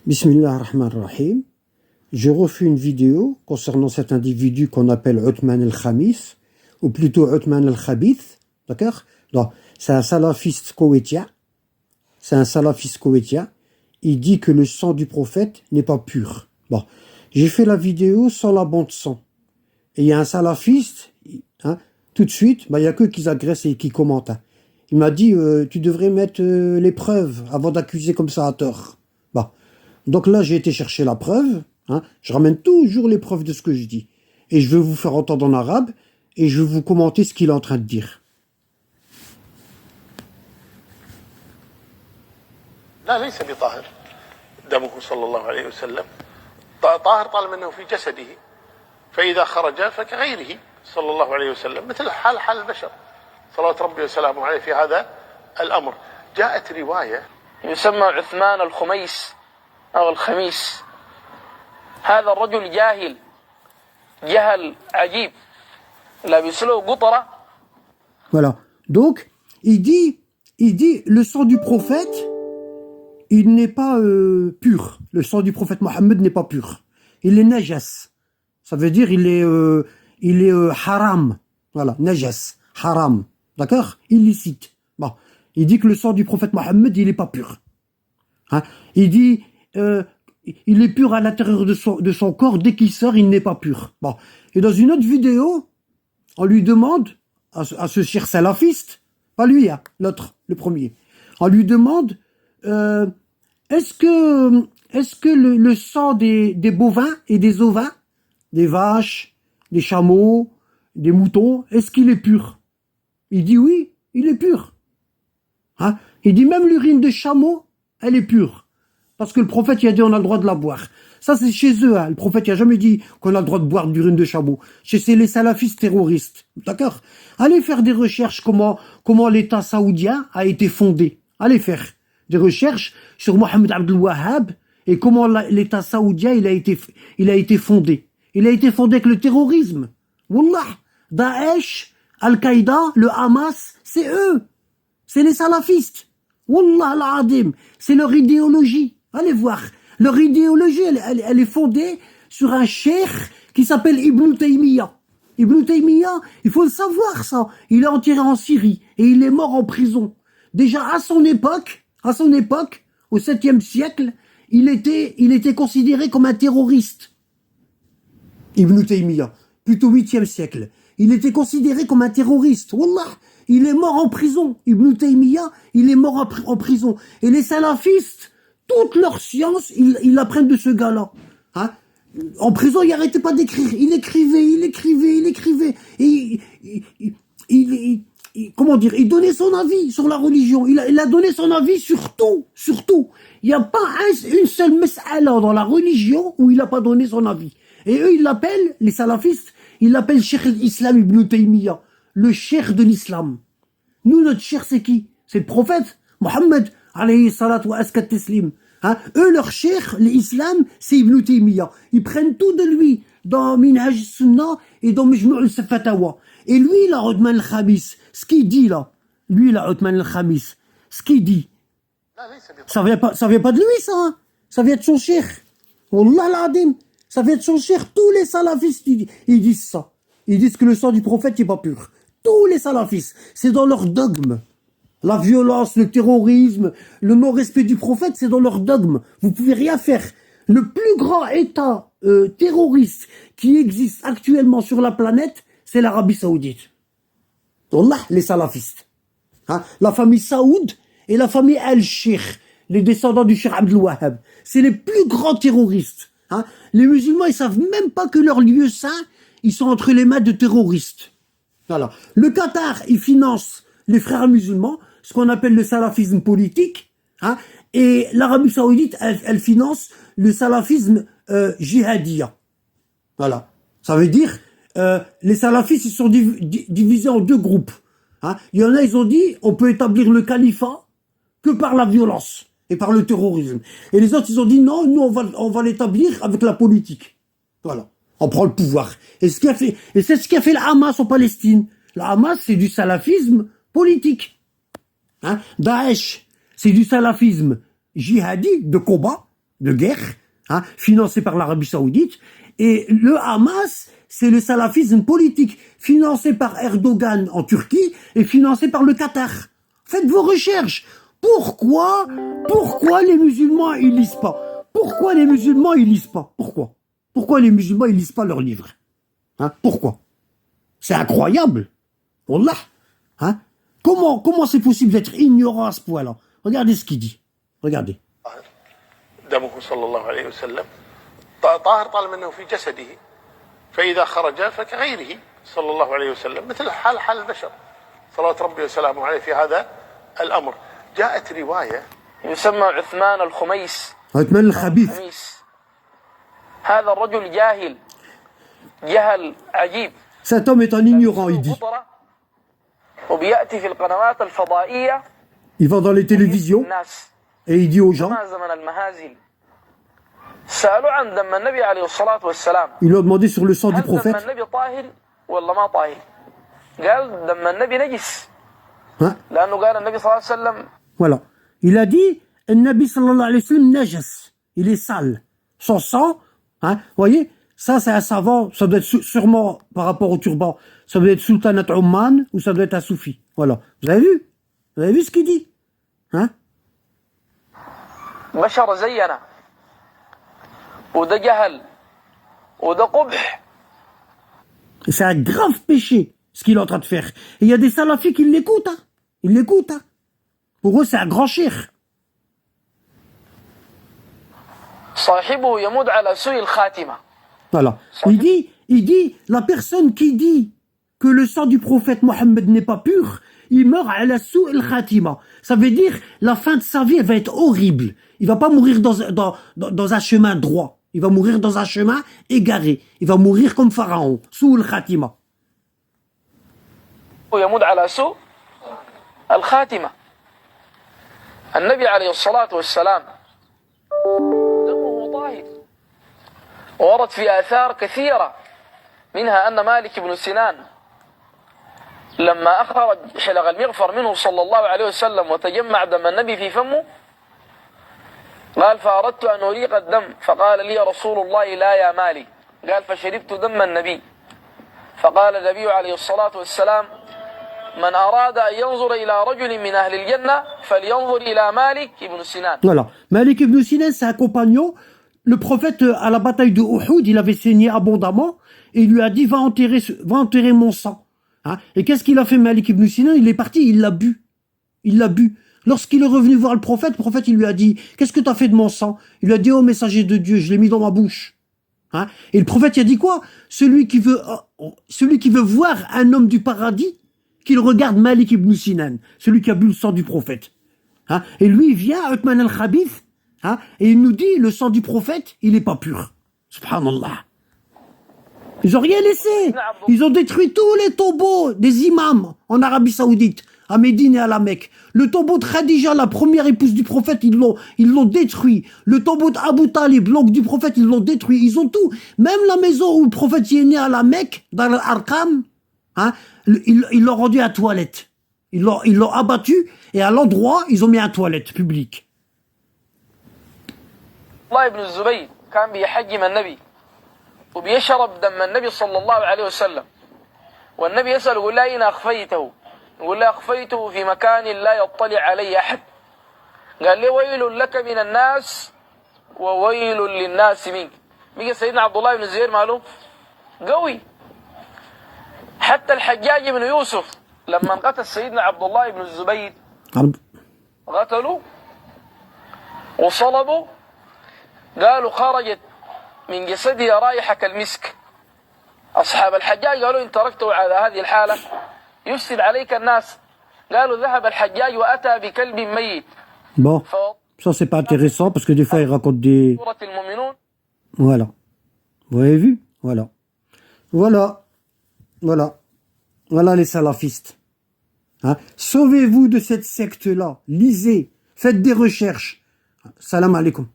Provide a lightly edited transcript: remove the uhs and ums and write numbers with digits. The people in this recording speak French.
Bismillah ar-Rahman ar-Rahim. Je refais une vidéo concernant cet individu qu'on appelle Othman el-Khamis, ou plutôt Othman el-Khabith, d'accord? C'est un salafiste koweïtien. C'est un salafiste koweïtien. Il dit que le sang du prophète n'est pas pur. Bon, j'ai fait la vidéo sans la bande son. Et il y a un salafiste, tout de suite, il n'y a que qui agressent et qui commentent. Il m'a dit, tu devrais mettre les preuves avant d'accuser comme ça à tort. Bon. Donc là, j'ai été chercher la preuve. Je ramène toujours les preuves de ce que je dis. Et je vais vous faire entendre en arabe et je vais vous commenter ce qu'il est en train de dire. لا ليس بطاهر دمه صلى الله عليه وسلم طاهر طالما أنه في جسده فإذا خرج فكغيره صلى الله عليه وسلم مثل حال البشر صلوات ربي وسلامه عليه في هذا الأمر. جاءت رواية يسمى عثمان الخميس أو الخميس. هذا الرجل جاهل جهل عجيب لابس له قطرة. Voilà. Donc, il dit, le sang du prophète, il n'est pas pur. Le sang du prophète Mohammed n'est pas pur. Il est najas. Ça veut dire il est haram. Voilà, najas, haram. D'accord? Illicite. Bon. Il dit que le sang du prophète Mohammed, il n'est pas pur. Il dit, il est pur à l'intérieur de son corps. Dès qu'il sort, il n'est pas pur. Bon. Et dans une autre vidéo, on lui demande, à ce cher salafiste, pas lui, l'autre, le premier, on lui demande, est-ce que le sang des bovins et des ovins, des vaches, des chameaux, des moutons, est-ce qu'il est pur? Il dit oui, il est pur. Il dit même l'urine de chameau, elle est pure. Parce que le prophète, il a dit on a le droit de la boire. Ça, c'est chez eux. Le prophète, il a jamais dit qu'on a le droit de boire de l'urine de chameau. C'est les salafistes terroristes. D'accord? Allez faire des recherches comment l'État saoudien a été fondé. Allez faire des recherches sur Mohammed Abdel Wahhab et comment l'État saoudien il a été fondé. Il a été fondé avec le terrorisme. Wallah, Daesh, Al-Qaïda, le Hamas, c'est eux. C'est les salafistes. Wallah al-Adim. C'est leur idéologie. Allez voir. Leur idéologie, elle est fondée sur un cheikh qui s'appelle Ibn Taymiyyah. Ibn Taymiyyah, il faut le savoir ça. Il est enterré en Syrie et il est mort en prison. Déjà à son époque, au 7e siècle, il était considéré comme un terroriste. Ibn Taymiyyah, plutôt 8e siècle. Il était considéré comme un terroriste. Wallah, il est mort en prison. Ibn Taymiyyah, il est mort en prison. Et les salafistes, toute leur science, ils l'apprennent de ce gars-là. En prison, il n'arrêtait pas d'écrire. Il écrivait. Et comment dire, il donnait son avis sur la religion. Il a donné son avis sur tout. Il n'y a pas une seule mas'ala dans la religion où il n'a pas donné son avis. Et eux, ils l'appellent, les salafistes, ils l'appellent Cheikh l'Islam Ibn Taymiyyah, le cheikh de l'islam. Nous, notre cheikh, c'est qui? C'est le prophète, Mohammed, alayhi salatu wa askat tislim. Eux, leur cheikh, l'islam, c'est Ibn Taymiyyah. Ils prennent tout de lui dans Minhaj Sunnah et dans Majmu' al-Fatawa. Et lui, là, Othman el-Khamis, ce qu'il dit, là, Othman el-Khamis, ce qu'il dit, ça vient pas de lui, ça, ça vient de son cheikh. Wallah l'adim, ça vient de son cheikh. Tous les salafistes, ils disent ça. Ils disent que le sang du prophète n'est pas pur. Tous les salafistes, c'est dans leur dogme. La violence, le terrorisme, le non-respect du prophète, c'est dans leur dogme. Vous pouvez rien faire. Le plus grand État terroriste qui existe actuellement sur la planète, c'est l'Arabie Saoudite. Wallah, les salafistes. La famille Saoud et la famille Al-Sheikh, les descendants du Cheikh Abdel Wahhab. C'est les plus grands terroristes. Les musulmans, ils savent même pas que leurs lieux saints, ils sont entre les mains de terroristes. Voilà. Le Qatar, il finance les frères musulmans, ce qu'on appelle le salafisme politique, et l'Arabie Saoudite, elle finance le salafisme jihadiyya. Voilà. Ça veut dire, les salafistes, ils sont divisés en deux groupes. Il y en a, ils ont dit, on peut établir le califat que par la violence et par le terrorisme. Et les autres, ils ont dit, non, nous, on va l'établir avec la politique. Voilà. On prend le pouvoir. Et c'est ce qui a fait le Hamas en Palestine. Le Hamas, c'est du salafisme politique. Daesh, c'est du salafisme jihadi, de combat. de guerre, hein, financé par l'Arabie Saoudite, et le Hamas, c'est le salafisme politique, financé par Erdogan en Turquie et financé par le Qatar. Faites vos recherches. Pourquoi les musulmans, ils lisent pas? Pourquoi les musulmans, ils lisent pas? Pourquoi les musulmans, ils lisent pas leurs livres? Hein? Pourquoi? C'est incroyable. Wallah. Hein? Comment c'est possible d'être ignorant à ce point-là? Regardez ce qu'il dit. Regardez. دمه صلى الله عليه وسلم طاهر طالما انه في جسده فاذا خرج فكغيره صلى الله عليه وسلم مثل حال البشر صلوات ربي وسلامه عليه في هذا الامر. جاءت روايه يسمى عثمان الخميس. عثمان الخبيث. هذا الرجل جاهل جهل عجيب. Cet homme est un ignorant, il dit. وبيأتي في القنوات الفضائية. Il va dans les télévisions et il dit aux gens. سألوا عن دم النبي عليه الصلاة والسلام. Ils lui ont demandé sur le sang du prophète. دم النبي طاهر ولا ما طاهر؟ قال دم النبي نجس. لأنه قال النبي صلى الله عليه وسلم. Voilà. Il a dit, le Nabi sallallahu alayhi wa sallam najas. Il est sale. Son sang, hein, vous voyez, ça c'est un savant, ça doit être sûrement par rapport au turban, ça doit être Sultanat Oman ou ça doit être un soufi. Voilà. Vous avez vu? Vous avez vu ce qu'il dit? Hein? بشر زينا وده جهل وده قبح. C'est un grave péché ce qu'il est en train de faire. Et il y a des salafis qui l'écoutent. Hein. Ils l'écoutent. Hein. Pour eux, c'est un grand cheikh. صاحبه يموت على سوء الخاتمة. Voilà. Il dit, la personne qui dit que le sang du prophète Mohammed n'est pas pur, il meurt à la sou el khatima. Ça veut dire, la fin de sa vie, elle va être horrible. Il va pas mourir dans un chemin droit. Il va mourir dans un chemin égaré. Il va mourir comme Pharaon, sous el khatima. يموت على سوء الخاتمة. النبي عليه الصلاة والسلام دمه طاهر. ورد في آثار كثيرة منها أن مالك بن سنان لما أخرج حلق المغفر منه صلى الله عليه وسلم وتجمع دم النبي في فمه قال فأردت أن أريق الدم فقال لي رسول الله لا يا مالك قال فشربت دم النبي فقال النبي عليه الصلاة والسلام من أراد أن ينظر إلى رجل من أهل الجنة فلينظر إلى مالك بن سنان. Voilà. Malik ibn Sinan, c'est un compagnon. Le prophète, à la bataille de Uhud, il avait saigné abondamment et il lui a dit va enterrer mon sang. Hein? Et qu'est-ce qu'il a fait, Malik ibn Sinan? Il est parti, il l'a bu. Il l'a bu. Lorsqu'il est revenu voir le prophète, il lui a dit qu'est-ce que tu as fait de mon sang? Il lui a dit oh messager de Dieu, je l'ai mis dans ma bouche. Hein? Et le prophète il a dit quoi? Celui qui veut voir un homme du paradis, qu'il regarde Malik ibn Sinan, celui qui a bu le sang du prophète. Hein? Et lui, il vient, Uthman al-Khabith, hein? Et il nous dit, le sang du prophète, il est pas pur. Subhanallah. Ils ont rien laissé. Ils ont détruit tous les tombeaux des imams en Arabie Saoudite, à Médine et à la Mecque. Le tombeau de Khadija, la première épouse du prophète, ils l'ont détruit. Le tombeau d'Abu Talib, l'oncle du prophète, ils l'ont détruit. Ils ont tout. Même la maison où le prophète y est né à la Mecque, dans l'Arqam, hein? Ils l'ont rendu à toilette. Ils l'ont abattu et à l'endroit, ils ont mis un toilette publique. الله بن الزبير كان بيحجم النبي وبيشرب دم النبي صلى الله عليه وسلم والنبي يسأل يقول له أين أخفيته؟ يقول له أخفيته في مكان لا يطلع عليه أحد. قال لي ويل لك من الناس وويل للناس منك. بيجي سيدنا عبد الله بن الزبير ماله قوي. حتى الحجاج بن يوسف لما قتل سيدنا عبد الله بن الزبير قتلوا وصلبوا قالوا خرجت من جسده رائحة كالمسك. أصحاب الحجاج قالوا إن تركته على هذه الحالة يفسد عليك الناس. قالوا ذهب الحجاج وأتى بكلب ميت. Bon, ça c'est pas intéressant parce que des fois ils racontent des... Voilà. Vous avez vu? Voilà. Voilà les salafistes. Hein? Sauvez-vous de cette secte-là. Lisez. Faites des recherches. Salam alaikum.